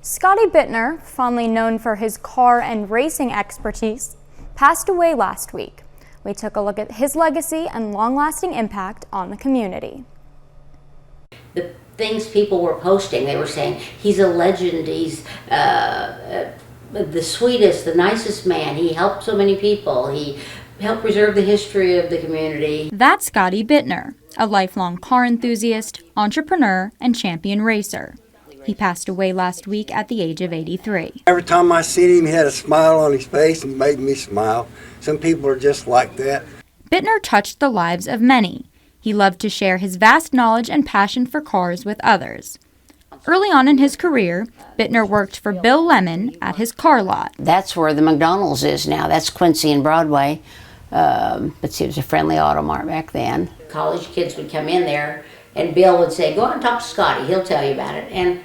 Scotty Bitner, fondly known for his car and racing expertise, passed away last week. We took a look at his legacy and long-lasting impact on the community. The things people were posting, they were saying, he's a legend, he's the sweetest, the nicest man, he helped so many people, he helped preserve the history of the community. That's Scotty Bitner, a lifelong car enthusiast, entrepreneur, and champion racer. He passed away last week at the age of 83. Every time I see him, he had a smile on his face and made me smile. Some people are just like that. Bitner touched the lives of many. He loved to share his vast knowledge and passion for cars with others. Early on in his career, Bitner worked for Bill Lemon at his car lot. That's where the McDonald's is now. That's Quincy and Broadway. But see, it was a friendly auto mart back then. College kids would come in there and Bill would say, go out and talk to Scotty, he'll tell you about it. And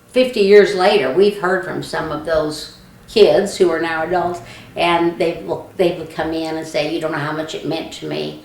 50 years later, we've heard from some of those kids who are now adults, and they would come in and say, you don't know how much it meant to me,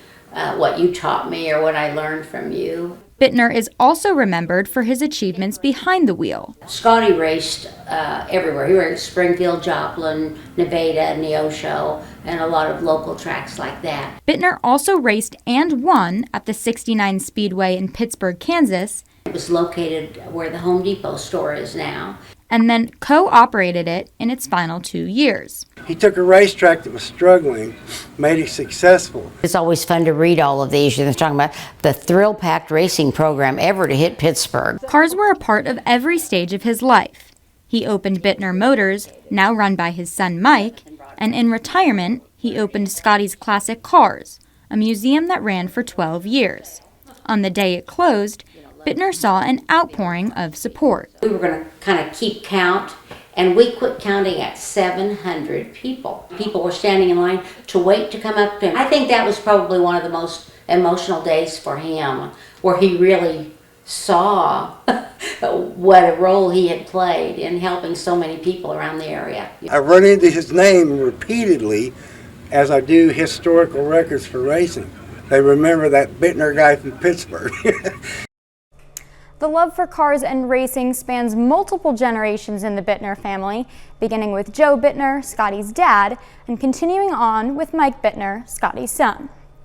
what you taught me or what I learned from you. Bitner is also remembered for his achievements behind the wheel. Scotty raced everywhere. He raced Springfield, Joplin, Nevada, Neosho, and a lot of local tracks like that. Bitner also raced and won at the 69 Speedway in Pittsburgh, Kansas. It was located where the Home Depot store is now. And then co-operated it in its final 2 years. He took a racetrack that was struggling, made it successful. It's always fun to read all of these. They're talking about the thrill-packed racing program ever to hit Pittsburgh. Cars were a part of every stage of his life. He opened Bitner Motors, now run by his son Mike, and in retirement, he opened Scotty's Classic Cars, a museum that ran for 12 years. On the day it closed, Bitner saw an outpouring of support. We were going to kind of keep count, and we quit counting at 700 people. People were standing in line to wait to come up to him. I think that was probably one of the most emotional days for him, where he really saw what a role he had played in helping so many people around the area. I run into his name repeatedly as I do historical records for racing. They remember that Bitner guy from Pittsburgh. The love for cars and racing spans multiple generations in the Bitner family, beginning with Joe Bitner, Scotty's dad, and continuing on with Mike Bitner, Scotty's son.